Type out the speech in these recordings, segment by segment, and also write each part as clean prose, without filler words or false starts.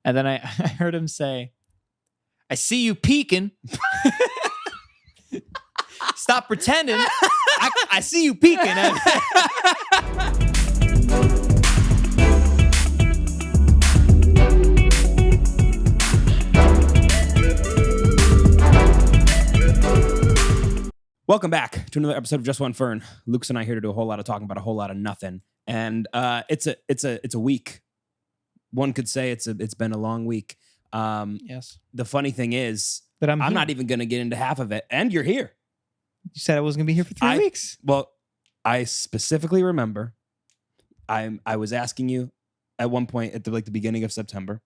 And then I heard him say, I see you peeking. Stop pretending. I see you peeking. Welcome back to another episode of JustOneFern. Luke's and I here to do a whole lot of talking about a whole lot of nothing. And it's a week. One could say it's been a long week. Yes. The funny thing is that I'm not even going to get into half of it. And you're here. You said I wasn't going to be here for 3 weeks. Well, I specifically remember I was asking you at one point at the beginning of September.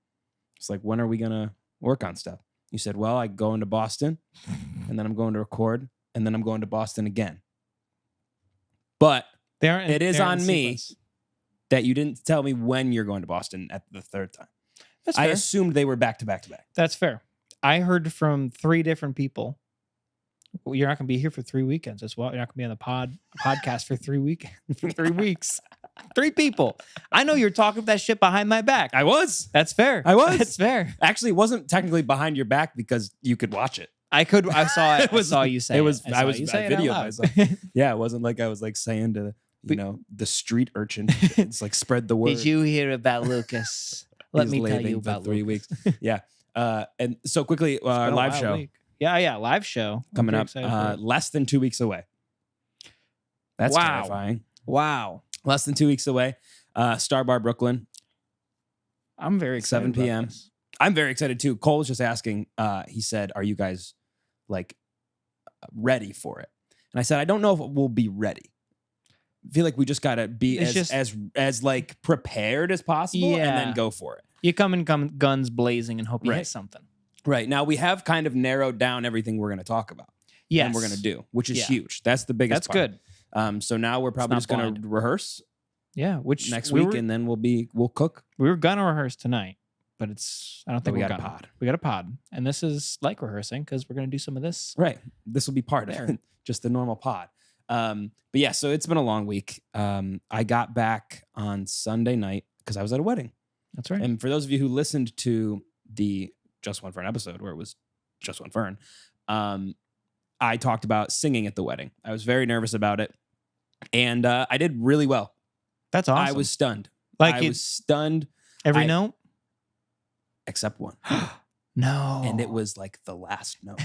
It's like, when are we going to work on stuff? You said, well, I go into Boston and then I'm going to record and then I'm going to Boston again. But it is on me that you didn't tell me when you're going to Boston at the third time. That's fair. I assumed they were back to back to back. That's fair. I heard from 3 different people. Well, you're not going to be here for 3 weekends as well. You're not going to be on the podcast for 3 weeks. 3 people. I know you're talking that shit behind my back. I was. That's fair. I was. That's fair. Actually, it wasn't technically behind your back because you could watch it. I saw it. I saw you say it. I videoed myself. Yeah, it wasn't like I was like saying to the street urchin. It's like spread the word. Did you hear about Lucas? Let me tell you about 3 Lucas. weeks. Yeah. And so quickly, our live show. Week. Yeah, live show. Coming up less than 2 weeks away. That's terrifying. Wow. Less than 2 weeks away. Star Bar Brooklyn. I'm very excited. 7 p.m. I'm very excited too. Cole was just asking, he said, are you guys ready for it? And I said, I don't know if we'll be ready. I feel like we just gotta be as prepared as possible and then go for it. You come guns blazing and hope you hit something. Right. Now we have kind of narrowed down everything we're gonna talk about. Yes. And we're gonna do, which is huge. That's the biggest part. That's good. So now we're probably just gonna rehearse. Yeah, which next week, and then we'll cook. We were gonna rehearse tonight, but I don't think we got a pod. We got a pod, and this is like rehearsing because we're gonna do some of this. Right. This will be part of it, just the normal pod. But yeah, so it's been a long week. I got back on Sunday night because I was at a wedding. That's right. And for those of you who listened to the JustOneFern episode where it was JustOneFern, I talked about singing at the wedding. I was very nervous about it, and I did really well. That's awesome. I was stunned. I was stunned. Every note? Except one. No. And it was like the last note.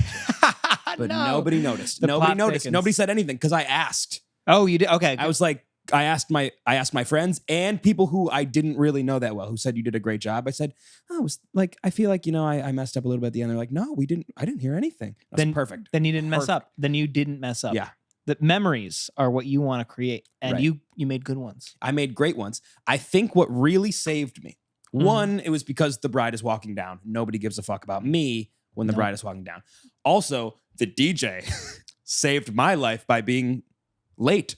But no. Nobody noticed. Nobody noticed. Thickens. Nobody said anything because I asked. Oh, you did? Okay. I was like, I asked my friends and people who I didn't really know that well who said you did a great job. I said, I feel like, I messed up a little bit at the end. They're like, no, I didn't hear anything. That's perfect. Then you didn't mess up. Then you didn't mess up. Yeah. The memories are what you want to create. And you made good ones. I made great ones. I think what really saved me, one, it was because the bride is walking down. Nobody gives a fuck about me when the bride is walking down. Also, the DJ saved my life by being late.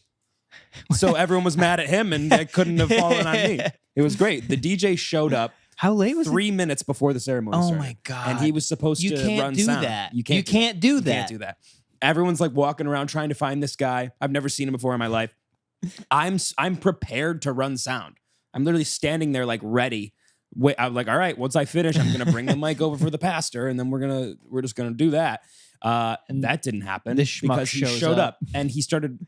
So everyone was mad at him and they couldn't have fallen on me. It was great. The DJ showed up. How late was 3 minutes before the ceremony started. Oh my God. And he was supposed to run sound. You can't do that. You can't do that. Everyone's like walking around trying to find this guy. I've never seen him before in my life. I'm prepared to run sound. I'm literally standing there like ready. Wait, I'm like, all right, once I finish, I'm gonna bring the mic over for the pastor, and then we're just gonna do that. And that didn't happen because he showed up and he started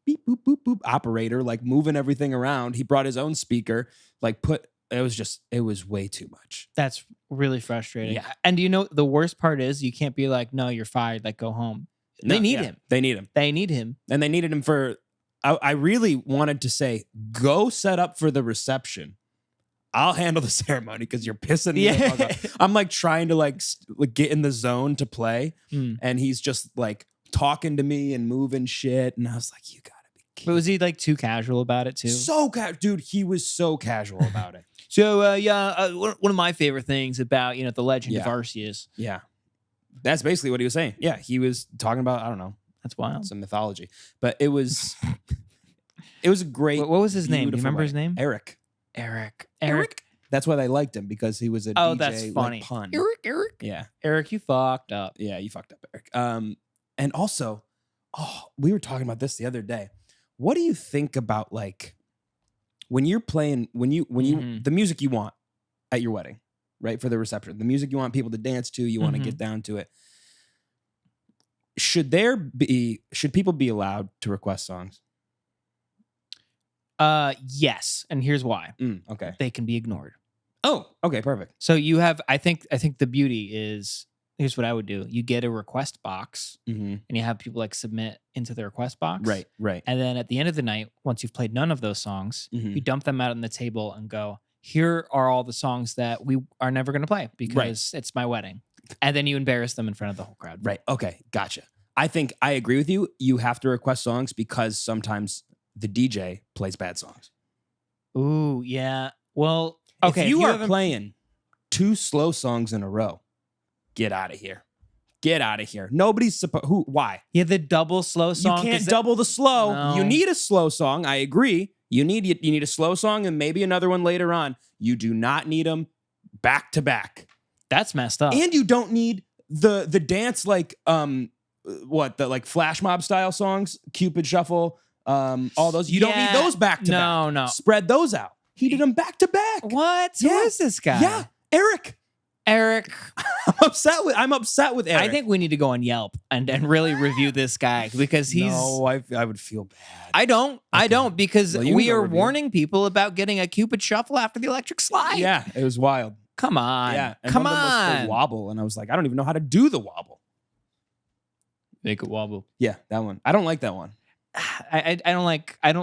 beep boop boop boop operator, like moving everything around. He brought his own speaker, it was way too much. That's really frustrating. Yeah. And the worst part is you can't be like, no, you're fired, like go home. They need him. They need him. They need him. And they needed him for, I really wanted to say, go set up for the reception. I'll handle the ceremony because you're pissing me the fuck off. I'm like trying to get in the zone to play. And he's just like talking to me and moving shit. And I was like, you gotta be kidding. But was he like too casual about it too? So dude, he was so casual about it. So one of my favorite things about, the legend of Arceus. Yeah. That's basically what he was saying. Yeah, he was talking about, I don't know. That's wild. Some mythology. But it was a great. What was his name? Do you remember his name? Eric. That's why they liked him, because he was a DJ. That's funny. Pun. Eric. Yeah. Eric, you fucked up. Yeah, you fucked up, Eric. And also, we were talking about this the other day. What do you think about when you're playing, when you the music you want at your wedding? right? For the reception, the music you want people to dance to, you want to get down to it. Should people be allowed to request songs? Yes, and here's why. Okay. They can be ignored. Oh, okay, perfect. So you have, I think the beauty is, here's what I would do. You get a request box and you have people like submit into the request box. Right. And then at the end of the night, once you've played none of those songs, you dump them out on the table and go, here are all the songs that we are never going to play because it's my wedding. And then you embarrass them in front of the whole crowd. Right. Okay. Gotcha. I think I agree with you. You have to request songs because sometimes the DJ plays bad songs. Ooh, yeah. Well, okay. If you are playing 2 slow songs in a row, get out of here. Get out of here. Nobody's supposed. Why? Yeah, the double slow song. You can't double the slow. No. You need a slow song. I agree. You need a slow song and maybe another one later on. You do not need them back to back. That's messed up. And you don't need the dance like the flash mob style songs, Cupid Shuffle, all those. You don't need those back to back. No. Spread those out. He did them back to back. What? Who is this guy? Yeah, Eric. I'm upset with Eric. I think we need to go on Yelp and really review this guy because he's. No, I would feel bad. I don't. Okay. I don't because we are review. Warning people about getting a Cupid Shuffle after the electric slide. Yeah, it was wild. Come on. Yeah, and come one of them was on. the wobble, and I was like, I don't even know how to do the wobble. Make it wobble. Yeah, that one. I don't like that one. I don't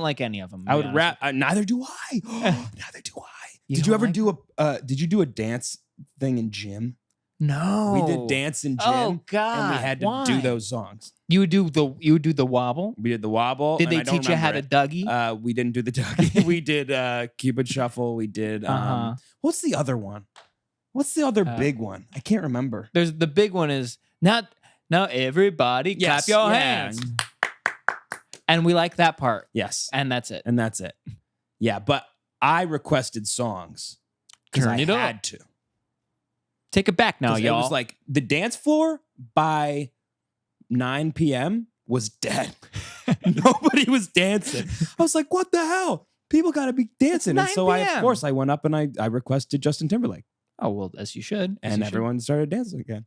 like any of them. I would rap. Neither do I. Neither do I. Did you ever do Did you do a dance thing in gym? No. We did dance in gym. Oh God. And we had to do those songs. You would do the wobble? We did the wobble. Did they teach you how to Dougie? We didn't do the Dougie. We did Cupid Shuffle. We did what's the other one? What's the other big one? I can't remember. There's the big one is now everybody clap your hands. And we like that part. Yes. And that's it. Yeah, but I requested songs because I had to. Take it back now, y'all. It was like the dance floor by 9 p.m. was dead. Nobody was dancing. I was like, what the hell? People got to be dancing. And so of course, I went up and I requested Justin Timberlake. Oh, well, as you should. And everyone started dancing again.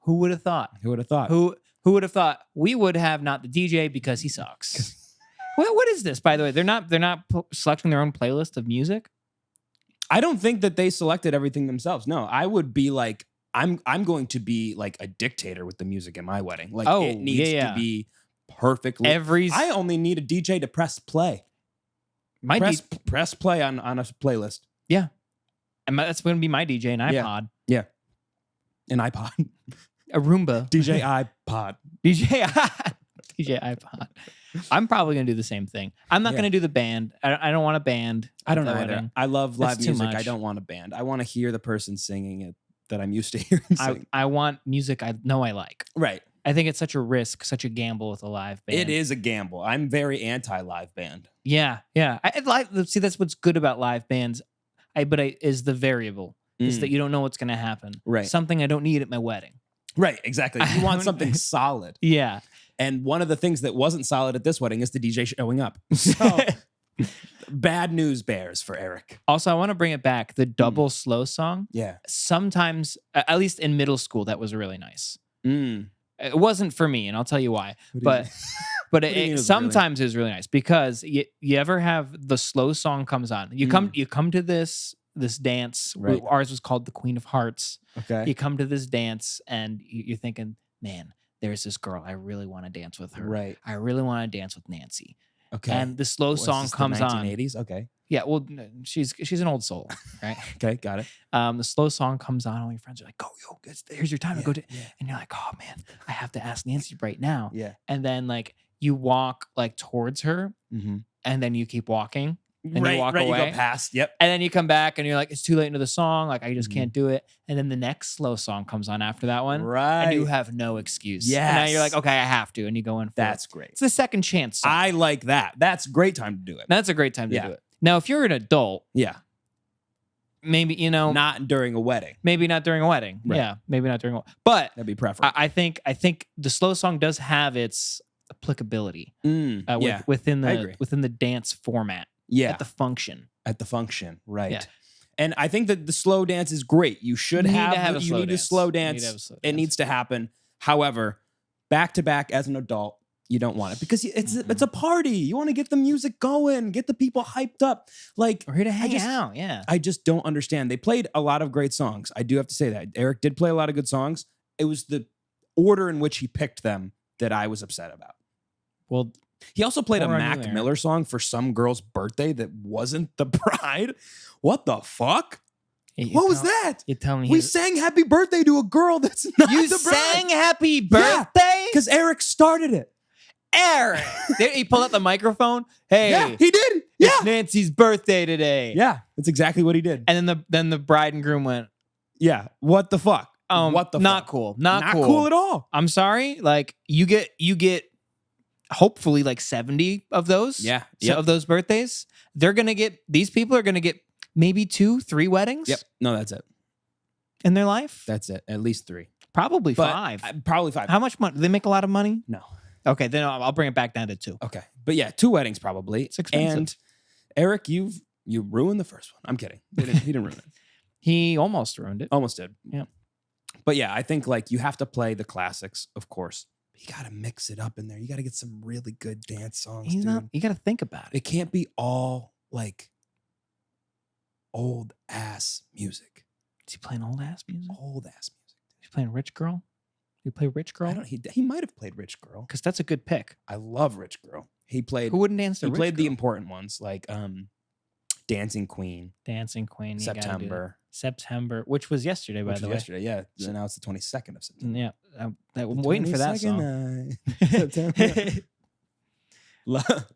Who would have thought? Who would have thought? Who would have thought? We would have not the DJ because he sucks. What is this, by the way? They're not selecting their own playlist of music? I don't think that they selected everything themselves. No, I would be like, I'm going to be like a dictator with the music in my wedding. Like it needs to be perfectly. I only need a DJ to press play. Press play on a playlist. Yeah. And that's going to be my DJ, an iPod. Yeah. An iPod. A Roomba. DJ iPod. DJ iPod. I'm probably going to do the same thing. I'm not going to do the band. I don't want a band. I don't either. Wedding. I love live That's music. I don't want a band. I want to hear the person singing it that I'm used to hearing sing. I want music I know I like. Right. I think it's such a risk, such a gamble with a live band. It is a gamble. I'm very anti-live band. Yeah. See, that's what's good about live bands. Is the variable is that you don't know what's going to happen. Right. Something I don't need at my wedding. Right. Exactly. You want something solid. Yeah. And one of the things that wasn't solid at this wedding is the DJ showing up. So bad news bears for Eric. Also, I want to bring it back. The double slow song. Yeah. Sometimes, at least in middle school, that was really nice. It wasn't for me, and I'll tell you why. But sometimes it was really nice because you ever have the slow song comes on. You come to this dance. Right. Ours was called the Queen of Hearts. Okay. You come to this dance and you're thinking, man, there's this girl. I really want to dance with her. Right. I really want to dance with Nancy. Okay. And the slow song comes on. 1980s. Okay. Yeah. Well, she's an old soul, right? Okay. Got it. The slow song comes on. All your friends are like, "Go, yo, here's your time to go." Yeah. And you're like, "Oh man, I have to ask Nancy right now." Yeah. And then like you walk like towards her, and then you keep walking. And you walk away. You go past. Yep. And then you come back and you're like, it's too late into the song. Like, I just can't do it. And then the next slow song comes on after that one. Right. And you have no excuse. Yes. And now you're like, okay, I have to. And you go in for That's it. great. It's the second chance song. I like that. That's a great time to do it. That's a great time to do it. Now, if you're an adult, maybe, not during a wedding. Maybe not during a wedding. Right. Yeah. Maybe not during a wedding. But that'd be preferable. I think the slow song does have its applicability within the dance format. Yeah. At the function. Right. Yeah. And I think that the slow dance is great. You should You need have, to have a you slow need a dance. slow You need to dance. have a slow It dance. needs to happen. However, back to back as an adult, you don't want it because it's a party. You want to get the music going, get the people hyped up. Like, We're here to hang just- out. Yeah. I just don't understand. They played a lot of great songs. I do have to say that. Eric did play a lot of good songs. It was the order in which he picked them that I was upset about. Well, He also played a More on you, Mac Eric. Miller song for some girl's birthday that wasn't the bride. What the fuck? What was that? You tell me We sang happy birthday to a girl that's not you the bride. sang happy birthday? Because Eric started it. Eric. He pulled out the microphone. Hey, Yeah, he did. Yeah. it's Nancy's birthday today. Yeah, that's exactly what he did. And then the bride and groom went, Yeah, what the fuck? What the not fuck? cool. Not cool at all. I'm sorry. Like you get hopefully like 70 of those. Yeah. So of those birthdays. These people are gonna get maybe 2-3 weddings Yep. No, that's it. in their life. That's it. At least 3. Probably But 5. probably 5. How much money? Do they make a lot of money? No. Okay, then I'll bring it back down to 2. Okay. But yeah, 2 weddings probably. It's expensive. And Eric, you ruined the first one. I'm kidding. He didn't ruin it. He almost ruined it. Almost did. Yeah. But yeah, I think like you have to play the classics, of course. You got to mix it up in there. You got to get some really good dance songs, You dude. got to think about it. It can't be all like old ass music. Is he playing old ass music? Old ass music. Is he playing Rich Girl? You play Rich I Girl? don't, he might have played Rich Girl. Because that's a good pick. I love Rich Girl. He played Who wouldn't dance to he Rich played the Girl? important ones like Dancing Queen, Dancing Queen. you gotta do that. September. September, which was yesterday, by Which the was way. yesterday, yeah. So now it's the 22nd of September. Yeah, I'm waiting for that song. 22nd night, September.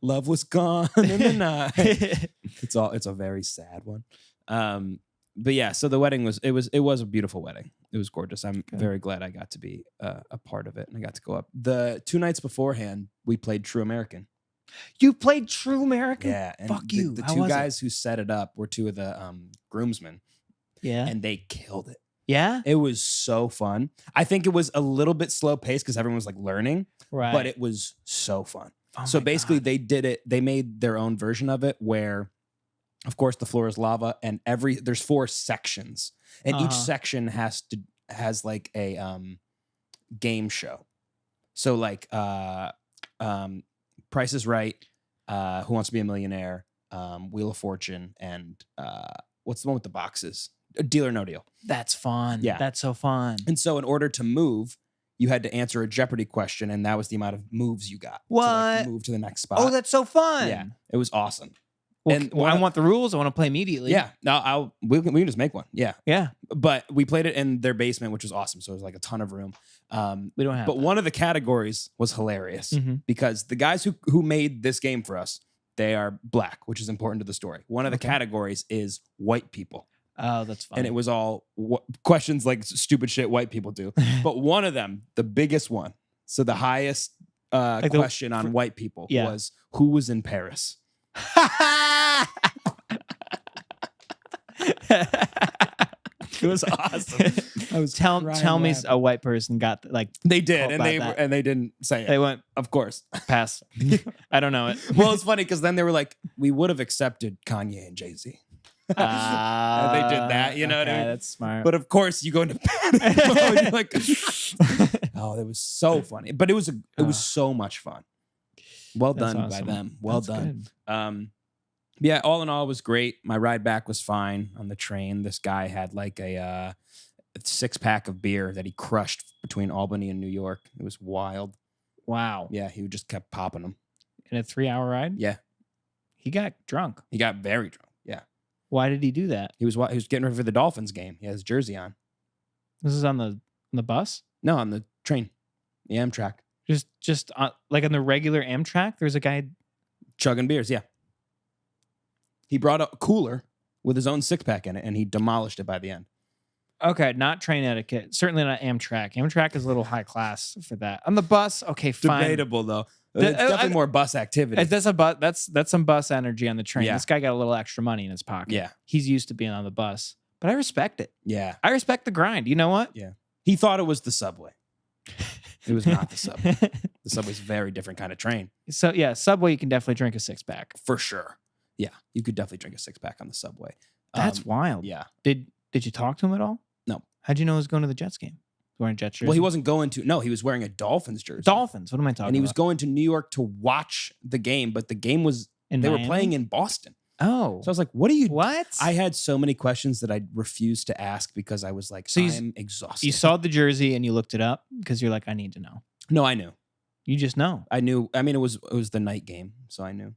Love was gone in the night. It's a very sad one. But yeah, so the wedding was a beautiful wedding. It was gorgeous. I'm very glad I got to be a part of it and I got to go up. The 2 nights beforehand, we played True American. You played True American? Yeah, and Fuck the, you. The How 2 was it? guys who set it up were 2 of the groomsmen, Yeah. and they killed it. Yeah? It was so fun. I think it was a little bit slow paced because everyone was like learning, Right. but it was so fun. Oh So my basically, God. they did it. They made their own version of it, where, of course, the floor is lava, and there's 4 sections, and each Uh-huh. section has like a game show. So like Price is Right, Who Wants to Be a Millionaire, Wheel of Fortune, and what's the one with the boxes? Deal or No Deal. That's fun. Yeah. That's so fun. And so in order to move, you had to answer a Jeopardy question, and that was the amount of moves you got. To like What? move to the next spot. Oh, that's so fun. yeah, it was awesome. Well, And I want the rules. I want to play immediately. Yeah, no, we can just make one. Yeah, Yeah. but we played it in their basement, which was awesome. So it was like a ton of room. We don't have But that. one of the categories was hilarious Mhm. because the guys who made this game for us, they are black, which is important to the story. One of the Okay. categories is white people. Oh, that's fun. And it was all questions like stupid shit white people do. But one of them, the biggest one, so the highest Like question on white people Yeah. was, who was in Paris? It was awesome. I was tell crying me laughing. a white person got like They did, caught and by they that. and they didn't say it. they went Of course. pass. I don't know it. Well, it's funny because then they were like, we would have accepted Kanye and Jay-Z. And they did that, you know what I mean? That's smart. But of course, you go into panic mode. You're like, oh, that was so funny. But it was so much fun. Well That's done awesome. by them. Well That's done. good. Yeah, all in all, it was great. My ride back was fine on the train. This guy had like a 6-pack of beer that he crushed between Albany and New York. It was wild. Wow. Yeah, he just kept popping them. In a 3-hour ride? Yeah, He got drunk. he got very drunk. Yeah, Why did he do that? he was getting ready for the Dolphins game. He had his jersey on. This is on the bus? No, on the train, the Amtrak, Just like on the regular Amtrak, there's a guy. chugging beers. Yeah, he brought a cooler with his own 6-pack in it, and he demolished it by the end. Okay, not train etiquette. Certainly not Amtrak. Amtrak is a little high class for that. On the bus, okay, fine. Debatable though. It's definitely more bus activity. That's a bus. That's some bus energy on the train. Yeah. This guy got a little extra money in his pocket. Yeah. He's used to being on the bus, but I respect it. Yeah, I respect the grind. You know what? he thought it was the subway. It was not the subway. The subway's a very different kind of train. So yeah, Subway, you can definitely drink a 6-pack. For sure. Yeah, you could definitely drink a 6-pack on the subway. That's wild. Yeah. Did you talk to him at all? No. How'd you know he was going to the Jets game? Wearing a Jets jersey? Well, he wasn't going to. No, he was wearing a Dolphins jersey. Dolphins. What am I talking about? And he was going to New York to watch the game, but the game was In they Miami? were playing in Boston. Oh. So I was like, what are you? What? I had so many questions that I refused to ask because I was like, So I'm exhausted. You saw the jersey and you looked it up because you're like, I need to know. No, I knew. You just know. I knew. I mean, it was the night game, so I knew.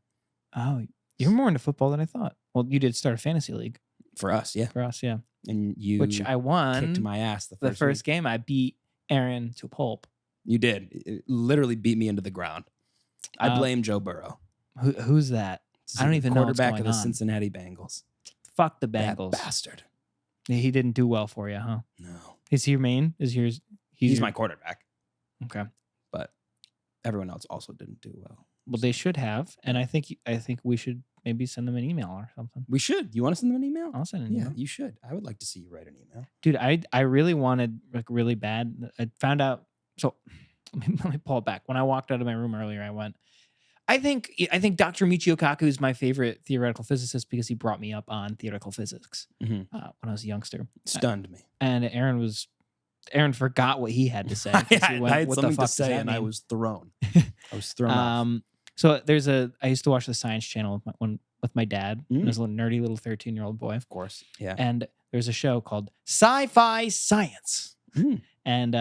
Oh, you're more into football than I thought. Well, you did start a fantasy league For us, yeah. for us, yeah. And you Which I won. kicked my ass the the first first week. game. I beat Aaron to a pulp. You did. It literally beat me into the ground. I Uh, blame Joe Burrow. Who's that? I don't even know what's quarterback of going the on. Cincinnati Bengals. Fuck the That Bengals. bastard. He didn't do well for you, huh? No. Is he your main? Is yours? He's your- my quarterback, Okay. but everyone else also didn't do well. Well, they should have, and I think we should maybe send them an email or something. We should. You want to send them an email? I'll send an Yeah, email. you should. I would like to see you write an email. Dude, I really wanted, like, really bad. I found out. So let me pull it back. When I walked out of my room earlier, I went, I think Dr. Michio Kaku is my favorite theoretical physicist because he brought me up on theoretical physics Mhm. when I was a youngster. Stunned me. And Aaron forgot what he had to say. 'cause he I went, had "What the something fuck to does say, that and I mean?" was thrown. I was thrown off. So I used to watch the Science Channel with my dad. When I was a little nerdy little 13-year-old boy. Of course. Yeah. And there's a show called Sci-Fi Science. Mm. And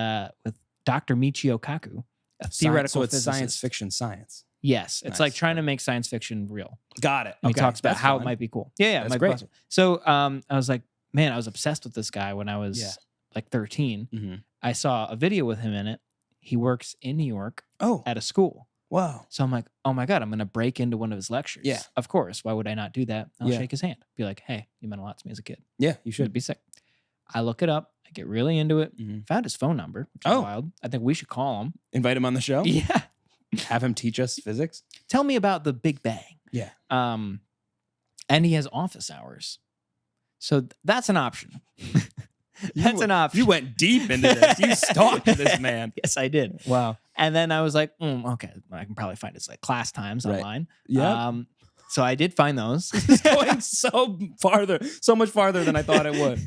with Dr. Michio Kaku, a So theoretical it's physicist. science fiction science. Yes, it's Nice. like trying to make science fiction real. Got it. And he talks about That's how fun. it might be cool. Yeah, That's it might great. be possible. So I was like, man, I was obsessed with this guy when I was Yeah. like 13. Mhm. I saw a video with him in it. He works in New York Oh, at a school. wow. So I'm like, oh my God, I'm going to break into one of his lectures. Yeah. Of course. Why would I not do that? I'll Yeah. shake his hand. Be like, hey, you meant a lot to me as a kid. Yeah, you Should should. be sick. I look it up. I get really into it. Mhm. Found his phone number, which is Oh. wild. I think we should call him. Invite him on the show. Yeah. Have him teach us physics. Tell me about the Big Bang. Yeah. And he has office hours. So that's an option. That's an option. You went deep into this. You stalked this man. Yes, I did. Wow. And then I was like, okay, I can probably find his like class times Right. online. Yeah. So I did find those. It's going so much farther than I thought it would.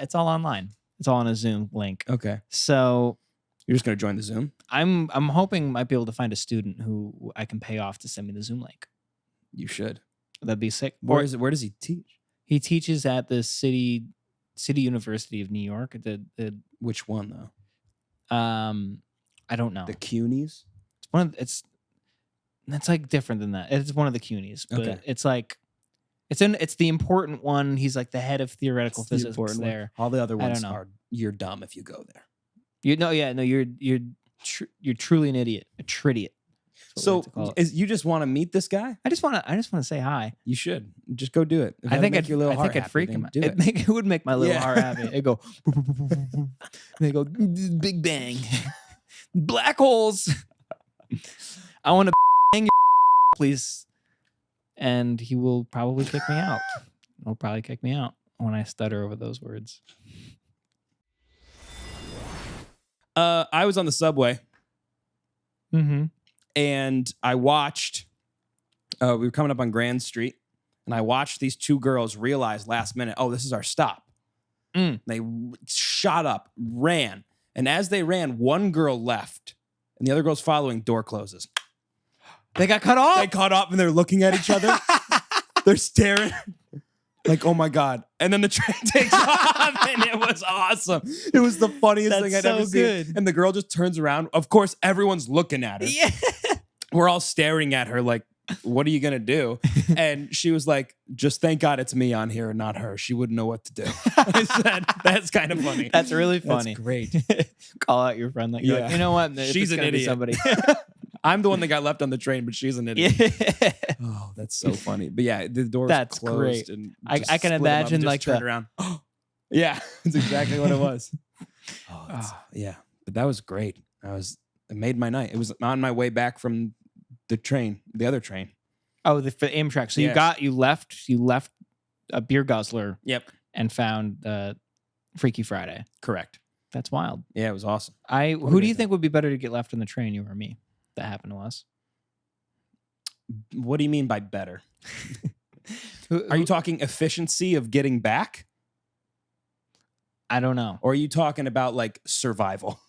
It's all online. It's all on a Zoom link. Okay. So You're just gonna join the Zoom? I'm hoping might be able to find a student who I can pay off to send me the Zoom link. You should. That'd be sick. Where does he teach? He teaches at the City University of New York. The Which one though? I don't know. The CUNYs? It's like different than that. It's one of the CUNYs, but Okay. it's like it's the important one. He's like the head of theoretical It's the physics important one. there. All the other I don't ones know. are you're dumb if you go there. You're truly an idiot, a tridiot. That's what we So like to call it. you just want to meet this guy? I just want to say hi. You should. Just go do it. If I that'd think make your little heart it'd happy, freak then him out. Do it. It would make my little Yeah. heart happy. It go, and they go, Big Bang, black holes. I want to bang your please, and he will probably kick me out. He'll probably kick me out when I stutter over those words. I was on the subway Mm-hmm. and I watched. We were coming up on Grand Street, and I watched these two girls realize last minute, oh, this is our stop. Mm. They shot up, ran, and as they ran, one girl left, and the other girl's following. Door closes. They got cut off. They caught up, and they're looking at each other. They're staring. Like, oh my God. And then the train takes off, and it was awesome. It was the funniest That's thing I'd so ever seen. good. And the girl just turns around. Of course, everyone's looking at her. Yeah. We're all staring at her like, what are you going to do? And she was like, just thank God it's me on here and not her. She wouldn't know what to do. I said, that's kind of funny. That's really funny. That's great. Call out your friend like, you're Yeah. like, you know what? She's an idiot. Somebody. I'm the one that got left on the train, but she's an idiot. Yeah. Oh, that's so funny. But yeah, the door's That's closed. great. And I just can split 'em up imagine, and just like, turn the- around. Yeah, that's exactly what it was. Oh, yeah. But that was great. It made my night. It was on my way back from the other train. Oh, for the Amtrak. So Yes. you left a beer guzzler Yep. and found Freaky Friday. Correct. That's wild. Yeah, it was awesome. Who a do great you day. think would be better to get left on the train, you or me? That happened to us. What do you mean by better? Are you talking efficiency of getting back? I don't know. Or are you talking about like survival?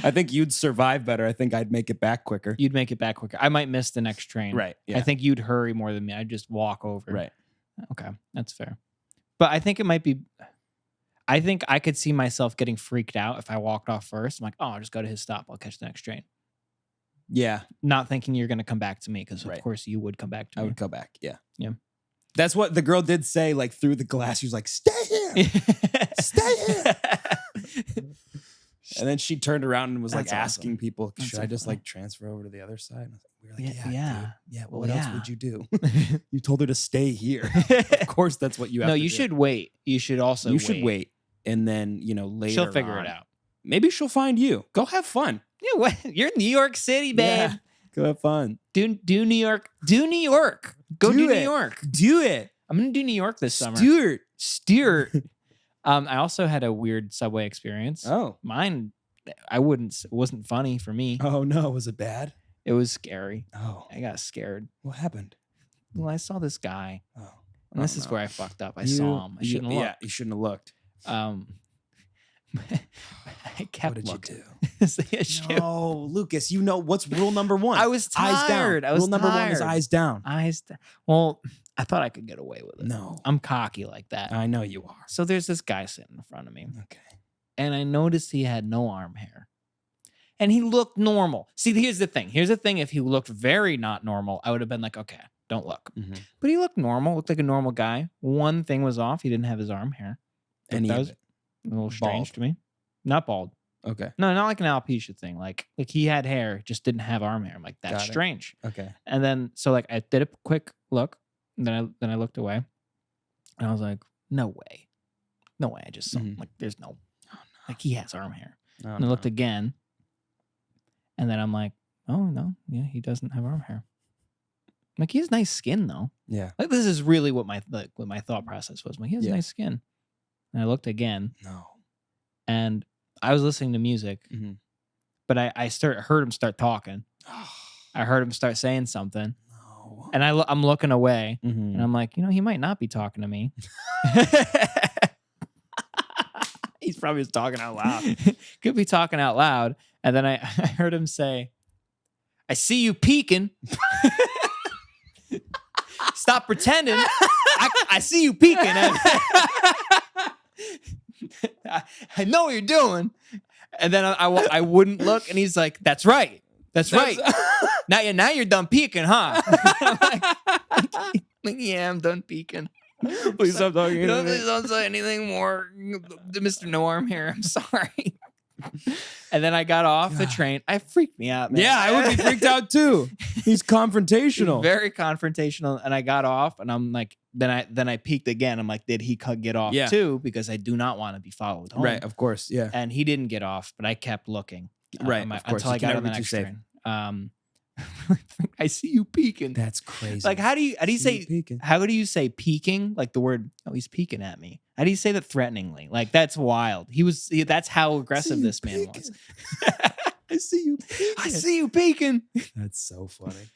I think you'd survive better. I think I'd make it back quicker. You'd make it back quicker. I might miss the next train. Right. Yeah. I think you'd hurry more than me. I'd just walk over. Right. Okay. That's fair. But I think it might be. I think I could see myself getting freaked out if I walked off first. I'm like, oh, I'll just go to his stop. I'll catch the next train. Yeah. Not thinking you're going to come back to me because, Right. of course, you would come back to I me. would go back. Yeah. Yeah. That's what the girl did say, like through the glass. She was like, stay here. Stay here. And then she turned around and was That's like asking awesome. people, That's should so I just funny. like transfer over to the other side? And we were like, Yeah, yeah. yeah. Dude. Yeah. Well, Well, what else yeah. would you do? You told her to stay here. Of course, that's what you have No, to you do. should wait. You should also You should wait. And then, later She'll figure on, it out. Maybe she'll find you. Go have fun. Yeah, what? You're in New York City, babe. Yeah. Go have fun. Do New York. Do New York. Go do New it. York. Do it. I'm gonna do New York this summer. Stuart. Stuart. I also had a weird subway experience. Oh. Mine, it wasn't funny for me. Oh, no. Was it bad? It was scary. Oh. I got scared. What happened? Well, I saw this guy. Oh. And this is where I fucked up. I saw him. I shouldn't have Yeah, looked. you shouldn't have looked. I kept What did looking. you do? It's the issue. No, Lucas, what's rule number one? I was Eyes tired. down. I was Rule number one is tired. eyes down. Well, I thought I could get away with it. No. I'm cocky like that. I know you are. So there's this guy sitting in front of me, Okay. and I noticed he had no arm hair. And he looked normal. See, here's the thing. If he looked very not normal, I would have been like, okay, don't look. Mm-hmm. But he looked normal, looked like a normal guy. One thing was off. He didn't have his arm hair. Any that of was it. a little strange Bald. to me. Not bald. Okay. No, not like an alopecia thing. Like he had hair, just didn't have arm hair. I'm like, that's Got it. strange. Okay. And then so like I did a quick look, and then I looked away, and I was like, no way. I just saw Mhm. like there's no like he has arm hair. Oh, And I looked again, and then I'm like, oh no, yeah, he doesn't have arm hair. I'm like, he has nice skin though. Yeah. Like this is really what my thought process was. I'm like, he has Yeah. nice skin. And I looked again, No. and I was listening to music, Mhm. but I heard him start talking. I heard him start saying something, No. and I'm looking away, Mhm. and I'm like, he might not be talking to me. He's probably just talking out loud. Could be talking out loud, and then I heard him say, "I see you peeking. Stop pretending. I see you peeking. I know what you're doing." And then I wouldn't look, and he's like, "That's right. That's right. Now you're done peeking, huh?" I'm like, yeah, I'm done peeking. Please stop talking. Please don't say anything more, Mr. No Arm here. I'm sorry. And then I got off the train. I freaked me out, man. Yeah, I would be freaked out too. He's confrontational. Very confrontational. And I got off, and I'm like, then I peeked again. I'm like, did he get off Yeah. too? Because I do not want to be followed home. Right, of course. Yeah. And he didn't get off, but I kept looking. Right, of course. Until You I can got never on the be too next safe. train. I see you peeking. That's crazy. Like, how do you say peeking? how do you say peeking? Like the word, oh, he's peeking at me. How do you say that threateningly? Like, that's wild. That's how aggressive this man was. I see you peeking. I see you peeking. That's so funny.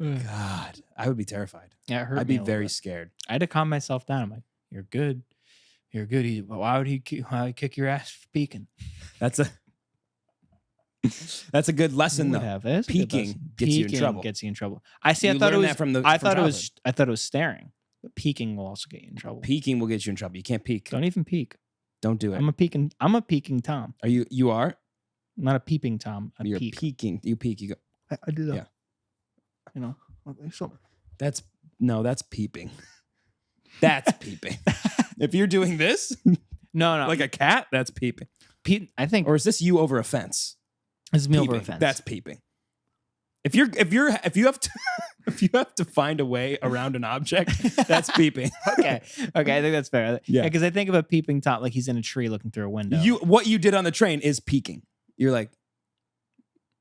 God, I would be terrified. Yeah, it hurt I'd me be a little very bit. scared. I had to calm myself down. I'm like, you're good. You're good. Why would he kick your ass for peeking? That's a good lesson though. That's a good Peeking lesson. gets you in Peeking trouble. Gets you in trouble. I see. You I thought it learn was that from the- I from thought it was staring. But peeking will also get you in trouble. Peeking will get you in trouble. You can't peek. Don't even peek. Don't do it. I'm a peeking Tom. Are you? You are. I'm not a peeping Tom. I You're peek. peeking. You peek. You go. I do that. Yeah. You know. So That's peeping. That's peeping. If you're doing this, no. like a cat, that's peeping. I think Or is this you over a fence? this is me over Peeping. a fence. That's peeping. If you have to if you have to find a way around an object, that's peeping. okay. I think that's fair. Yeah. Because I think of a peeping Tom like he's in a tree looking through a window. What you did on the train is peeking. You're like,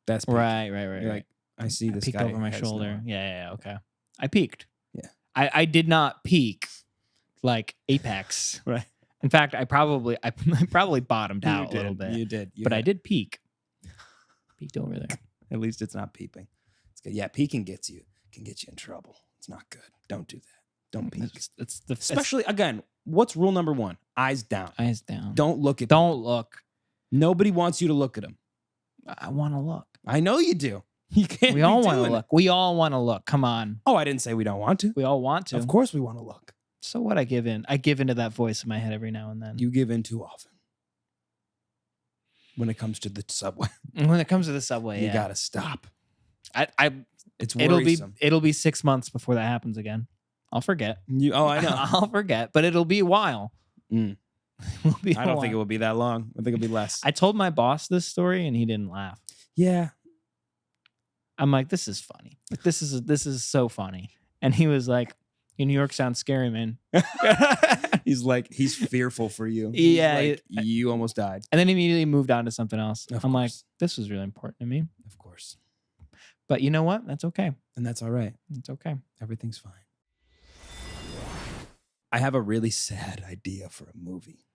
that's peeking. right. You're like, I see this peeked guy over my has shoulder. no- Yeah. Okay. I peeked. Yeah. I did not peek like apex. Right. In fact, I probably bottomed out a little bit. You did. But I did peek. Peeked over there. At least it's not peeping. It's good. Yeah, peeking can get you in trouble. It's not good. Don't do that. Don't peek. It's the Especially, again, what's rule number 1? Eyes down. eyes down. Don't look at Don't look. Nobody wants you to look at them. I want to look. I know you do. You can't. We all want to doing it. look. We all want to look. Come on. Oh, I didn't say we don't want to. We all want to. Of course we want to look. So what? I give in. I give into that voice in my head every now and then. You give in too often. When it comes to the subway, When it comes to the subway, you yeah. gotta stop. It's It'll worrisome. be 6 months before that happens again. I'll forget. I know. I'll forget, but it'll be a while. Mm. It'll be a I don't think it while. will be that long. I think it'll be less. I told my boss this story and he didn't laugh. Yeah. I'm like, this is funny. Like, this is so funny. And he was like, New York sounds scary, man. He's fearful for you. He's Yeah, like, you almost died. And then immediately moved on to something else. Of I'm like, course. this was really important to me. Of course. But you know what? That's okay. And that's all right. It's okay. Everything's fine. I have a really sad idea for a movie.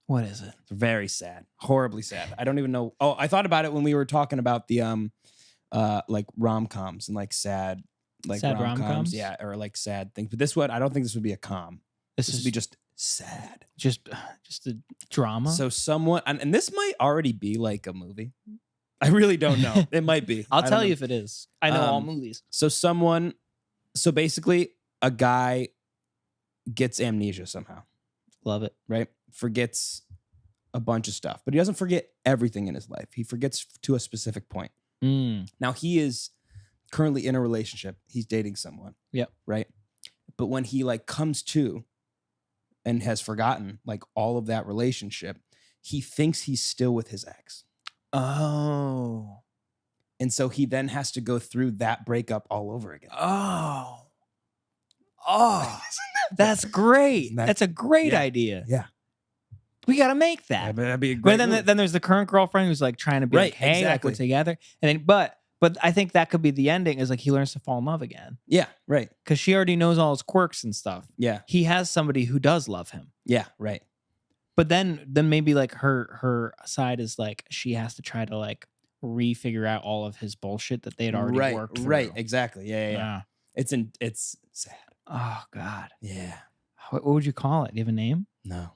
What is it? It's very sad. Horribly sad. I don't even know. Oh, I thought about it when we were talking about the like rom-coms and like sad Sad rom-coms. rom-coms? Yeah, or like sad things. But this one, I don't think this would be a com. This This is would be just sad. just a drama. So someone, and this might already be like a movie. I really don't know. It might be. I'll I don't tell know. you if it is. I know all movies. So basically, a guy gets amnesia somehow, Love it. right? Forgets a bunch of stuff, but he doesn't forget everything in his life. He forgets to a specific point. Now he is currently in a relationship. He's dating someone. Yep. Right. But when he like comes to and has forgotten like all of that relationship, he thinks he's still with his ex. Oh. And so he then has to go through that breakup all over again. Oh. Oh. That's great. Isn't that- That's a great Yeah. idea. Yeah. We got to make that. That'd be a But great then, movie. then there's the current girlfriend who's like trying to be Right, like, hey, like exactly. we're together. And then, but I think that could be the ending is like he learns to fall in love again Yeah, right. because she already knows all his quirks and stuff. Yeah. He has somebody who does love him. Yeah, right. But then maybe like her side is like she has to try to like refigure out all of his bullshit that they had already worked through. Right, exactly. Yeah. Yeah. It's sad. Oh God. Yeah. What would you call it? Do you have a name? No.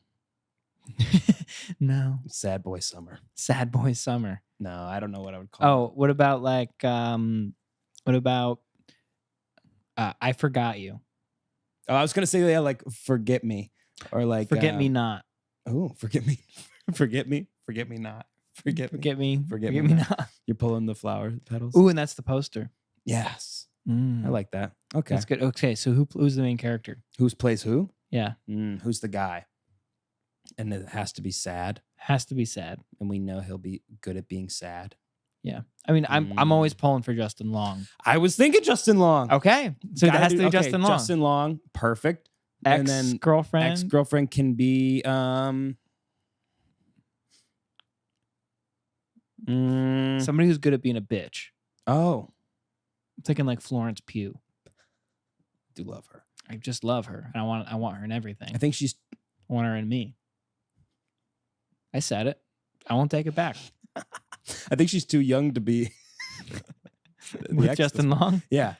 No. Sad boy summer. Sad boy summer. No, I don't know what I would call Oh, what about like what about I forgot you. it. Oh, I was gonna say like forget me. Or like Forget me not. Oh, forget me. Forget me. Forget me not. Forget me. Forget me. Forget Forget me me not. not. You're pulling the flower petals. Ooh, and that's the poster. Yes. Mm, I like that. Okay. that's good. Okay, so who's the main character? Who's plays who? Yeah. Who's the guy? And it has to be sad. Has to be sad. And we know he'll be good at being sad. Yeah. I mean, I'm always pulling for Justin Long. I was thinking Justin Long. Okay. So it Gotta has to do- be okay, Justin Long. Justin Long, perfect. And then Ex-girlfriend. ex-girlfriend can be Somebody who's good at being a bitch. oh, I'm thinking like Florence Pugh. do love her. I just love her. And I want her in everything. I think she's I want her in me. I said it. I won't take it back. I think she's too young to be the With ex- Justin Long. Yeah.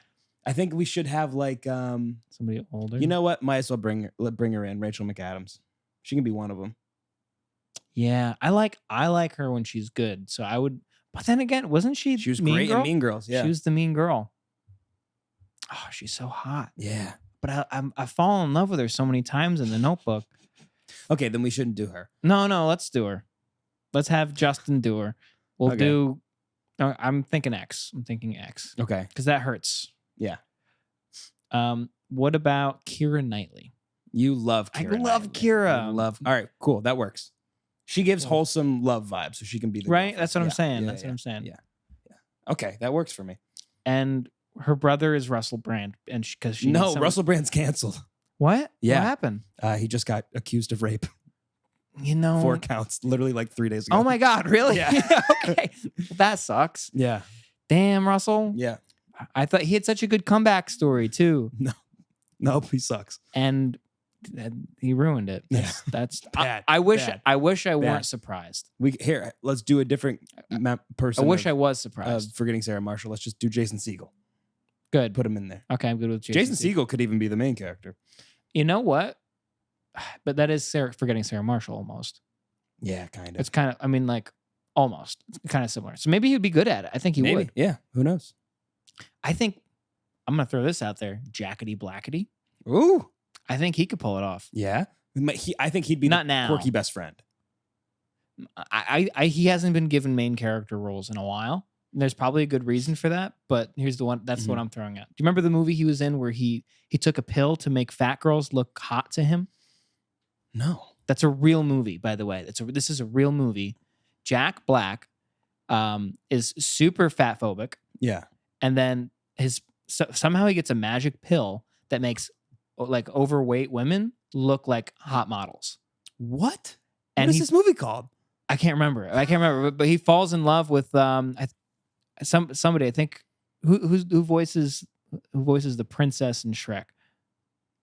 I think we should have like Somebody older. you know what? Might as well bring her in, Rachel McAdams. She can be one of them. Yeah, I like her when she's good. So I would. But then again, wasn't she? She was Mean great Girl? in Mean Girls. Yeah. She was the mean girl. Oh, she's so hot. yeah. But I fall in love with her so many times in The Notebook. Okay, then we shouldn't do her. No, let's do her. Let's have Justin do her. We'll Okay. do. I'm thinking X. I'm thinking X Okay. because that hurts. Yeah. What about Keira Knightley? You love I Keira. love Knightley. Keira. You love. All right, cool. That works. She gives Cool. wholesome love vibes, so she can be the Right? girlfriend. That's what I'm Yeah, saying. yeah, That's yeah, what I'm saying. Yeah. Okay, that works for me. And her brother is Russell Brand, and because she needs No, some- Russell Brand's canceled. What? Yeah. What happened? He just got accused of rape. You know. 4 counts, literally like 3 days ago. Oh my God! Really? Yeah. Okay. That sucks. Yeah. Damn, Russell. Yeah. I thought he had such a good comeback story too, Nope, he sucks. and he ruined it. Yeah. That's Bad, I wish. bad, I wish I bad. weren't surprised. Let's do a different person. I wish I of was surprised. forgetting Sarah Marshall. Let's just do Jason Segel. Good. Put him in there. Okay, I'm good with Jason Segel could even be the main character. You know what? But that is forgetting Sarah Marshall almost. Yeah, kind of. It's kind of, I mean, like almost. It's kind of similar. So maybe he'd be good at it. I think he would. Yeah, who knows? I think I'm gonna throw this out there. Jackety Blackety. Ooh. I think he could pull it off. Yeah. I think he'd be Not the now. quirky best friend. He hasn't been given main character roles in a while. And there's probably a good reason for that, but here's the one. That's what I'm throwing out. Do you remember the movie he was in where he took a pill to make fat girls look hot to him? No. That's a real movie, by the way. This is a real movie. Jack Black is super fat phobic, Yeah. and then somehow he gets a magic pill that makes like overweight women look like hot models. What? And what is this movie called? I can't remember. But he falls in love with somebody. I think who voices the princess in Shrek.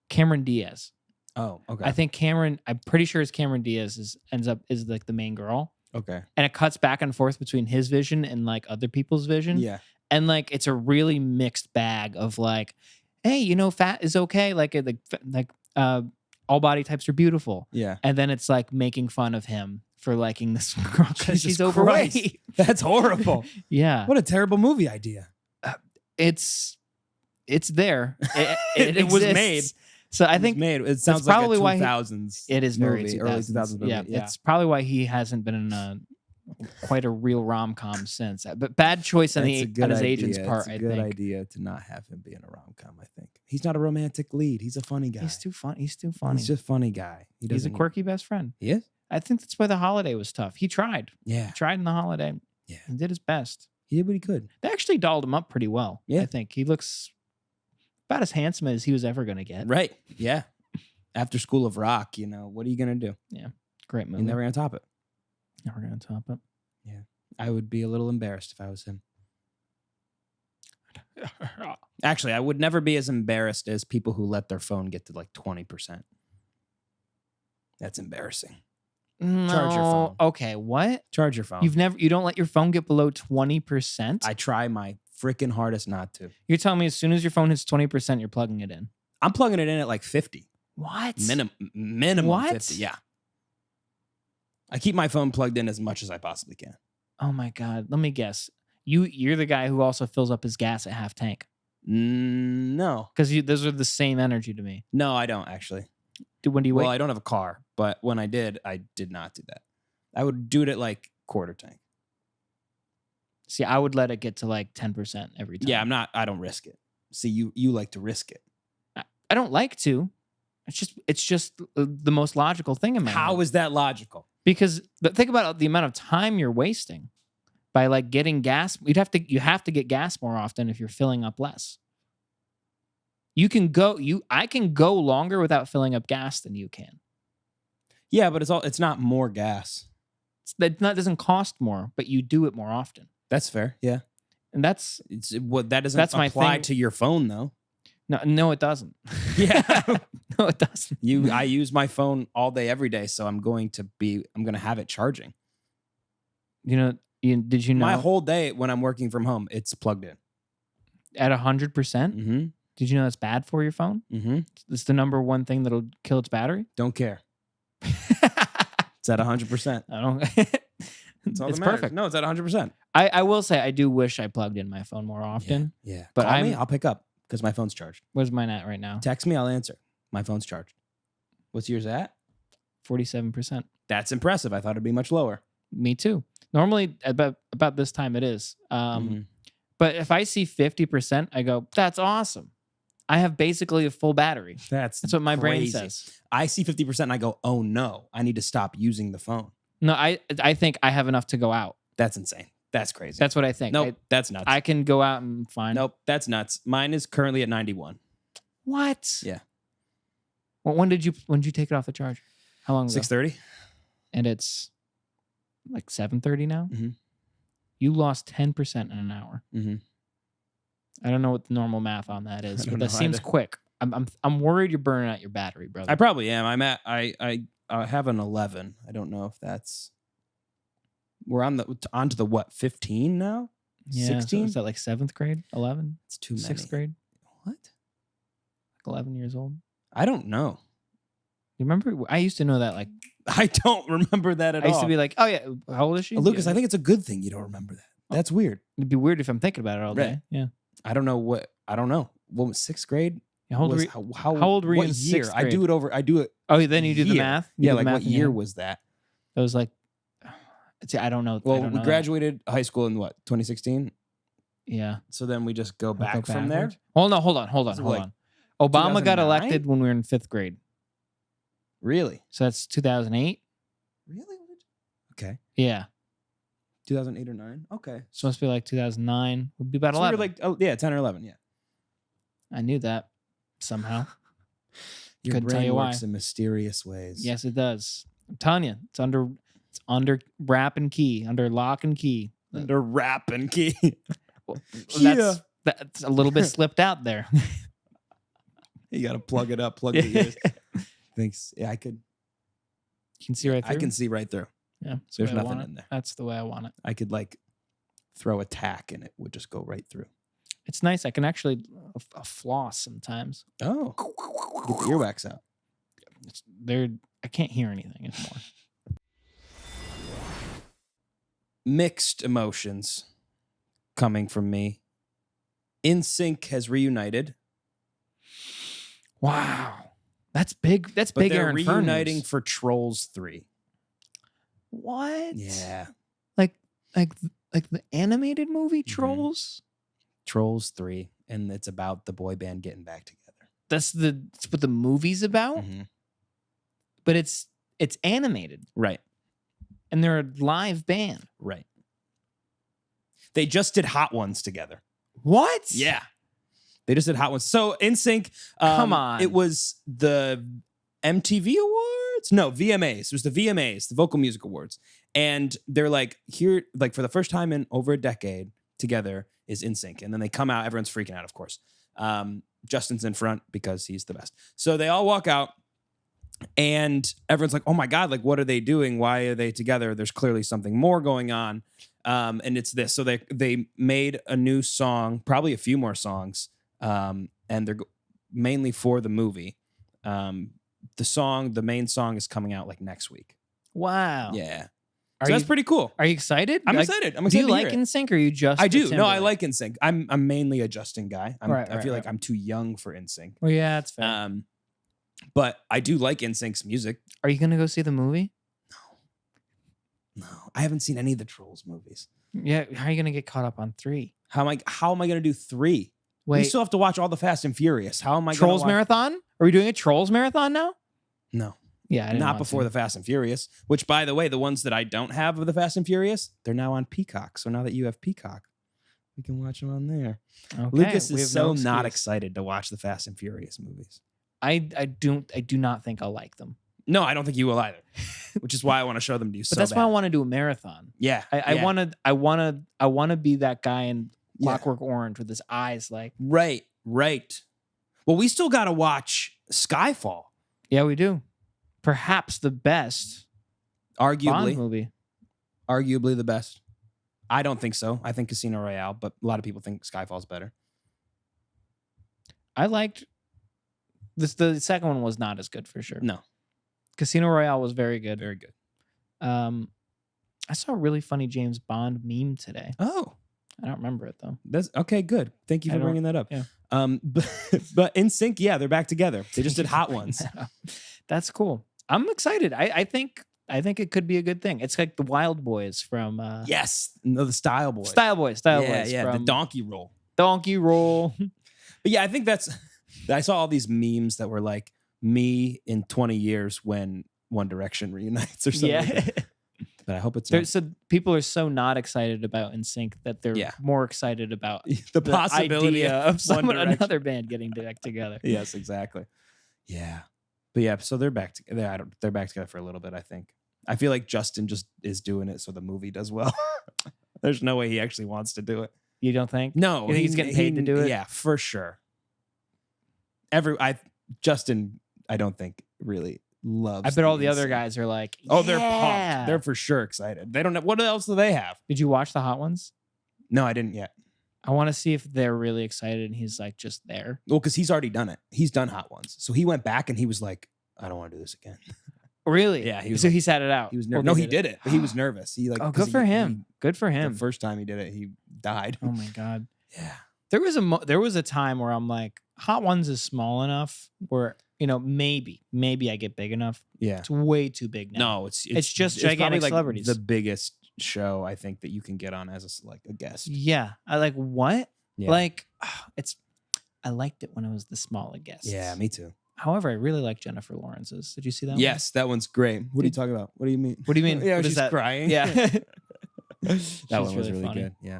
Cameron Diaz. Oh, okay. I think Cameron. I'm pretty sure it's Cameron Diaz is like the main girl. Okay. And it cuts back and forth between his vision and like other people's vision. Yeah. And like it's a really mixed bag of like, hey, fat is okay. Like all body types are beautiful. Yeah. And then it's like making fun of him for liking this girl because Jesus she's overweight. Christ. That's horrible. Yeah. What a terrible movie idea. It's there. It was exists. made. So I think it sounds probably like why a 2000s it is very movie, 2000s. early 2000s movie. Yeah, it's probably why he hasn't been in quite a real rom-com since. But bad choice on his agent's part, I think. It's a good idea to not have him be in a rom-com, I think. He's not a romantic lead. He's a funny guy. He's too funny. He's He's just a funny guy. He's a quirky best friend. He is? I think that's why The Holiday was tough. He tried. Yeah. He tried in The Holiday. Yeah. He did his best. He did what he could. They actually dolled him up pretty well. Yeah. I think. He looks about as handsome as he was ever going to get. Right. Yeah. After School of Rock, what are you going to do? Yeah. Great movie. You're never going to top it. Never going to top it. Yeah. I would be a little embarrassed if I was him. Actually, I would never be as embarrassed as people who let their phone get to like 20%. That's embarrassing. Charge your phone. Okay, what? Charge your phone. You don't let your phone get below 20%? I try my freaking hardest not to. You're telling me as soon as your phone hits 20%, you're plugging it in. I'm plugging it in at like 50. What? Minimum What? 50. Yeah. I keep my phone plugged in as much as I possibly can. Oh my God. Let me guess. You're the guy who also fills up his gas at half tank. No. Because those are the same energy to me. No, I don't actually. When do you wait? Well, I don't have a car, but when I did not do that. I would do it at like quarter tank. See, I would let it get to like 10% every time. Yeah, I don't risk it. See, you like to risk it. I don't like to. It's just the most logical thing in my How head. is that logical? Because think about the amount of time you're wasting by like getting gas. You have to get gas more often if you're filling up less. I can go longer without filling up gas than you can. Yeah, but it's not more gas. That doesn't cost more, but you do it more often. That's fair. Yeah. And that doesn't my apply thing. to your phone though. No, it doesn't. Yeah. No, it doesn't. I use my phone all day, every day, so I'm going to have it charging. Did you know My whole day when I'm working from home, it's plugged in. at 100%? Mm-hmm. Did you know that's bad for your phone? Mm-hmm. It's the number one thing that'll kill its battery. Don't care. It's at 100%. I don't. It's all It's that matters. perfect. No, it's at 100%. I will say I do wish I plugged in my phone more often. Yeah. But Call me, I'll pick up because my phone's charged. Where's mine at right now? Text me, I'll answer. My phone's charged. What's yours at? 47%. That's impressive. I thought it'd be much lower. Me too. Normally about this time it is. Mhm. But if I see 50%, I go, that's awesome. I have basically a full battery. That's what my brain crazy. says. I see 50% and I go, oh no, I need to stop using the phone. No, I think I have enough to go out. That's insane. That's crazy. That's what I think. Nope, that's nuts. I can go out and find. Nope, that's nuts. Mine is currently at 91. What? Yeah. Well, when did you take it off the charge? How long ago? 6:30. And it's like 7:30 now. Mhm. You lost 10% in an hour. Mm-hmm. I don't know what the normal math on that is, I don't but that know seems either. quick. I'm worried you're burning out your battery, brother. I probably am. I have an 11. I don't know if that's. We're onto the what? 15 now? Yeah, 16? So is that like 7th grade? 11? It's too many. 6th grade? What? Like 11 years old. I don't know. You remember? I used to know that. Like, I don't remember that at all. I used to be like, oh yeah, how old is she? Lucas, Yeah. I think it's a good thing you don't remember that. That's weird. It'd be weird if I'm thinking about it all day. Right. Yeah. I don't know. What was 6th grade? How old, Was- were you, how how old were you what in year? 6th I do grade? it over. I do it. Oh, then you do the year. math? You Yeah, do the like math what in your year head? was that? It was like, see, I don't know. I Well, don't we know graduated high school in what, 2016? that. Yeah. So then we just go We'll back from there. backwards. Well, no, hold on. So like Obama got 2009? elected when we were in 5th grade. Really? So that's 2008. Really? Okay. Yeah. 2008 or 9? Okay. So it must be like 2009. Would be about So we 11. were like, oh, yeah, 10 or 11. Yeah. I knew that somehow. Your Couldn't brain tell you why. works in mysterious ways. Yes, it does. I'm telling you, it's under wrap and key, under lock and key. Under wrap and key. Well, Yeah. that's a little bit slipped out there. You got to plug it up, plug the ears. Thanks. Yeah, I could. You can see right through. I can see right through. Yeah, that's There's the way I nothing want in it. there. That's the way I want it. I could like throw a tack and it would just go right through. It's nice. I can actually floss sometimes. Oh. Get the earwax out. I can't hear anything anymore. Mixed emotions coming from me. NSYNC has reunited. Wow, that's big. That's But big. they're Aaron Fern reuniting news. for Trolls 3. What? Yeah. Like the animated movie Mhm. Trolls. Trolls 3. And it's about the boy band getting back together. That's what the movie's about. Mhm. But it's animated Right. and they're a live band. Right. They just did Hot Ones together. What? Yeah. They just did Hot Ones. So NSYNC, Come on. It was the MTV Awards? No, VMAs. It was the VMAs, the Vocal Music Awards. And they're like, here, like for the first time in over a decade together is NSYNC. And then they come out, everyone's freaking out, of course. Justin's in front because he's the best. So they all walk out and everyone's like, oh my God, like what are they doing? Why are they together? There's clearly something more going on. And it's this. So they made a new song, probably a few more songs. And they're mainly for the movie. The main song is coming out like next week. Wow. Yeah. Are So that's you pretty cool. Are you excited? I'm Like, excited. I'm Do excited you to like hear it. NSYNC or are you just? I a do. No, I Timberlake? like NSYNC. I'm mainly a Justin guy. I Right, feel like right. I'm too young for NSYNC. Well, yeah, that's fair. But I do like NSYNC's music. Are you gonna go see the movie? No, I haven't seen any of the Trolls movies. Yeah. How are you gonna get caught up on 3? How am I going to do 3? We Wait, still have to watch all the Fast and Furious. How am I going to Trolls watch? marathon? Are we doing a Trolls marathon now? No, Yeah, I didn't not want before to. the Fast and Furious. Which, by the way, the ones that I don't have of the Fast and Furious, they're now on Peacock. So now that you have Peacock, we can watch them on there. Okay, Lucas we is have no so not excuse. excited to watch the Fast and Furious movies. I do not think I'll like them. No, I don't think you will either. Which is why I want to show them to you. But that's why I want to do a marathon. Yeah, I yeah. want to be that guy in Yeah. Clockwork Orange with his eyes like. Right. Well, we still got to watch Skyfall. Yeah, we do. Perhaps the best Bond Arguably movie. the best. I don't think so. I think Casino Royale, but a lot of people think Skyfall's better. I liked this. The second one was not as good for sure. No, Casino Royale was very good. very good. I saw a really funny James Bond meme today. Oh, I don't remember it though. that's okay. Good. Thank you I for don't- bringing that up. yeah. But NSYNC, yeah, they're back together. They just did Hot Ones. That's cool. I'm excited. I think it could be a good thing. It's like the Wild Boys from Yes, no, the Style Boys. Style Boys. Yeah, the from donkey roll. Donkey Roll. But yeah, I think I saw all these memes that were like me in 20 years when One Direction reunites or something. Yeah. Like that. But I hope it's not. So people are so not excited about NSYNC that they're Yeah. more excited about the possibility idea of One Direction. another band getting back together. Yes, exactly. Yeah. But yeah, so they're back together. They're back together for a little bit, I think. I feel like Justin just is doing it so the movie does well. There's no way he actually wants to do it. You don't think? No, You think he's getting paid to do it? Yeah, for sure. Justin, I don't think really loves. I bet all the NSYNC. other guys are like, Oh, they're yeah. pumped. They're for sure excited. They don't know what else do they have. Did you watch the Hot Ones? No, I didn't yet. I want to see if they're really excited and he's like just there. Well, because he's already done it. He's done hot ones. So he went back and he was like, I don't want to do this again. Really? Yeah. He was So like- he sat it out. He was Or nervous. they No, he did it. But he was nervous. He like, Oh, 'cause good for him. Good for him. The first time he did it, he died. Oh my God. Yeah. There was a time where I'm like, Hot Ones is small enough where, maybe I get big enough. Yeah. It's way too big now. No, it's just probably, gigantic like, celebrities. The biggest show I think that you can get on as a guest. Yeah. I like what? Yeah. Like I liked it when it was the smaller guests. Yeah, me too. However, I really like Jennifer Lawrence's. Did you see that one? Yes, that one's great. What are you talking about? What do you mean? What do you mean? Yeah, What is she's that? crying. Yeah. That one was really funny. good. Yeah.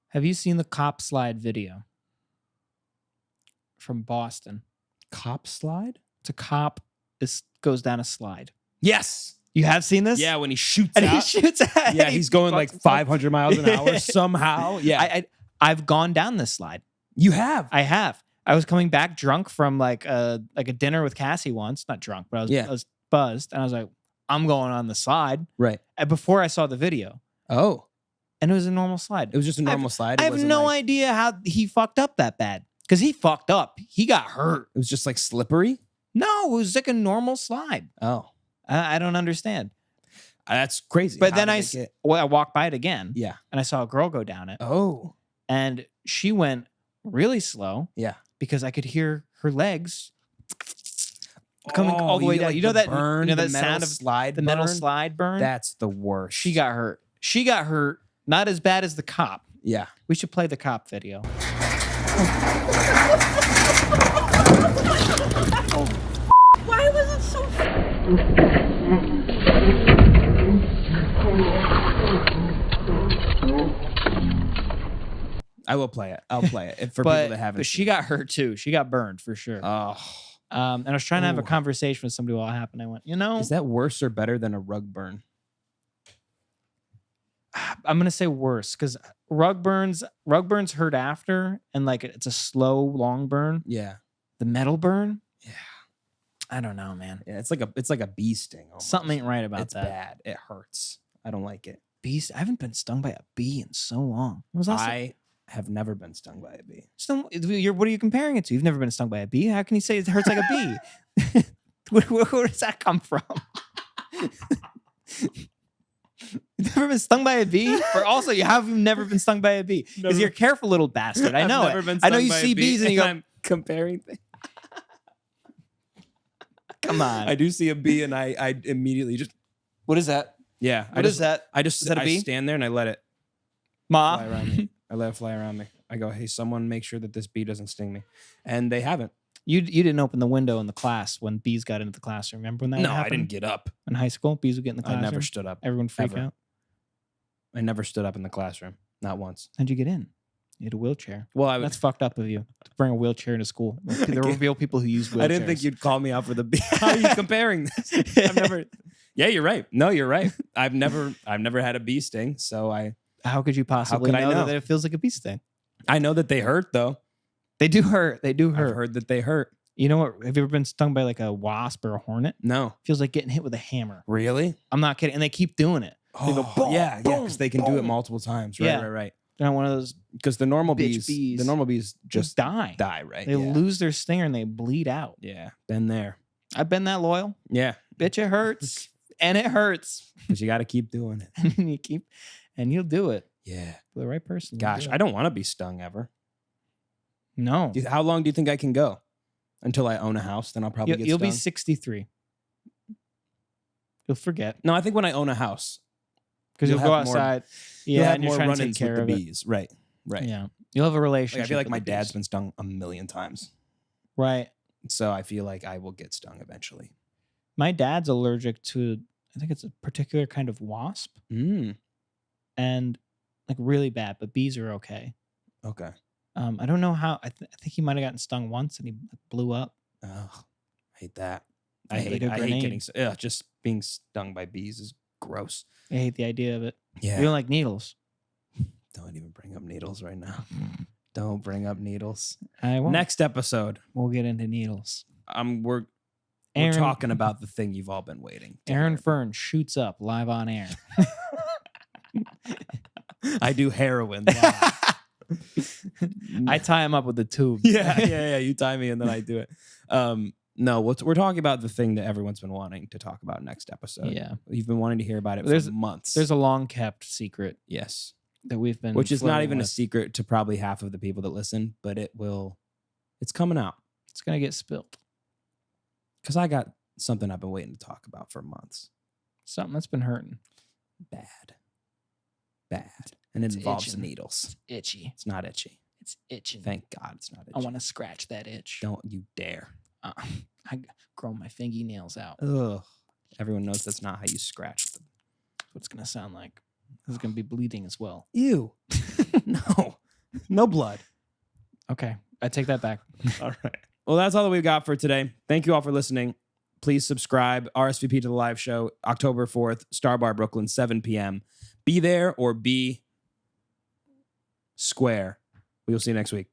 Have you seen the cop slide video from Boston? Cop slide? It's a cop. This goes down a slide. Yes. You have seen this? Yeah, when he shoots And out. he shoots at Yeah, he's going like 500 miles an hour somehow. Yeah. I've gone down this slide. You have. I have. I was coming back drunk from like a dinner with Cassie once. Not drunk, but I was buzzed. And I was like, I'm going on the slide. Right. And before I saw the video. Oh. And it was a normal slide. It was just a normal slide. I have no idea how he fucked up that bad. Because he fucked up. He got hurt. It was just like slippery? No, it was like a normal slide. Oh. I don't understand. That's crazy. But How then did it get- I walked by it again. Yeah. And I saw a girl go down it. Oh. And she went really slow. Yeah. Because I could hear her legs coming all the way down. Like You know the that burn, that the sound metal of slide the metal burn? slide burn? That's the worst. She got hurt. She got hurt. Not as bad as the cop. Yeah. We should play the cop video. Why was it so? I will play it. I'll play it for people that haven't. But she seen got hurt too. She got burned for sure. it. Oh. And I was trying to have a Ooh. conversation with somebody while it happened. I went, Is that worse or better than a rug burn? I'm gonna say worse because rug burns hurt after, and like it's a slow, long burn. Yeah. The metal burn, Yeah. I don't know, man. Yeah. It's like a bee sting. Almost. Something ain't right about It's that. bad. It hurts. I don't like it. Bees. I haven't been stung by a bee in so long. When was the last time- I have never been stung by a bee. What are you comparing it to? You've never been stung by a bee. How can you say it hurts like a bee? where does that come from? You've never been stung by a bee? Or also, you've never been stung by a bee. Because Never. you're a careful little bastard. I know I've never it. been I know stung you by a see bee, bees and you go, I'm comparing things. come on. I do see a bee and I immediately just What is that? yeah. What is that? I just Is that a bee? stand there and I let it Ma? fly around me. I let it fly around me. I go, hey, someone make sure that this bee doesn't sting me. And they haven't. You didn't open the window in the class when bees got into the classroom. Remember when that No, happened? I didn't get up. In high school, bees would get in the I classroom. never stood up. Everyone freak ever. out. I never stood up in the classroom. Not once. How'd you get in? You had a wheelchair. Well, I would, That's fucked up of you to bring a wheelchair into school. There were real people who use wheelchairs. I didn't think you'd call me out for the bee. How are you comparing this? I've never. Yeah, you're right. No, you're right. I've never had a bee sting, so How could you possibly could I know, know? that it feels like a bee sting? I know that they hurt though. They do hurt. They do I've hurt. heard that they hurt. You know what? Have you ever been stung by like a wasp or a hornet? No, Feels like getting hit with a hammer. really? I'm not kidding. And they keep doing it. They go, boom, yeah, boom, because they can do it boom. multiple times. Right, Yeah. right. They're not one of those Because the normal Bitch bees, bees. the normal bees just die. right? They yeah. lose their stinger and they bleed out. Yeah, been there. I've been that loyal. Yeah, Bitch, it hurts. And it hurts. because you got to keep doing it. And you keep, and you'll do it Yeah. for the right person. you'll Gosh, do I it. don't want to be stung ever. No. How long do you think I can go? Until I own a house, then I'll probably get You'll stung. be 63. You'll forget No, I think when I own a house, because you'll You'll go have more- outside. you'll Yeah, have and you're more trying to take run-ins care with of the it. bees. Right, right. Yeah, you'll have a Like, relationship. I feel like with my the dad's bees. been stung a million times, right. so I feel like I will get stung eventually. My dad's allergic to, I think it's a particular kind of wasp, Mm. and like really bad. But bees are okay. Okay. I don't know how. I think he might have gotten stung once, and he blew up. Oh, I hate that. I Like hate. a I hate grenade. getting. Just being stung by bees is gross. I hate the idea of it. Yeah. You don't like needles. Don't even bring up needles right now. Don't bring up needles. I won't. Next episode, We'll get into needles. we're Aaron- talking about the thing you've all been waiting. to Aaron hear. Fern shoots up live on air. I do heroin. live. I tie him up with the tube. Yeah. You tie me and then I do it. No, we're talking about the thing that everyone's been wanting to talk about next episode. Yeah. You've been wanting to hear about it There's- for months. There's a long kept secret yes. that we've been, Which is not flirting even a with. secret to probably half of the people that listen, but it's coming out. It's gonna get spilled. Because I got something I've been waiting to talk about for months. Something that's been hurting. Bad. And it It's involves itching. needles. Itchy. It's not itchy. It's itching. Thank God it's not itchy. I want to scratch that itch. Don't you dare. I grow my fingernails out. Ugh. Everyone knows that's not how you scratch them. That's what it's gonna sound like. This is gonna be bleeding as well. Ew. No. No blood. Okay, I take that back. All right. Well, that's all that we've got for today. Thank you all for listening. Please subscribe. RSVP to the live show, October 4th, Star Bar Brooklyn, 7 p.m. Be there or be square. We'll see you next week.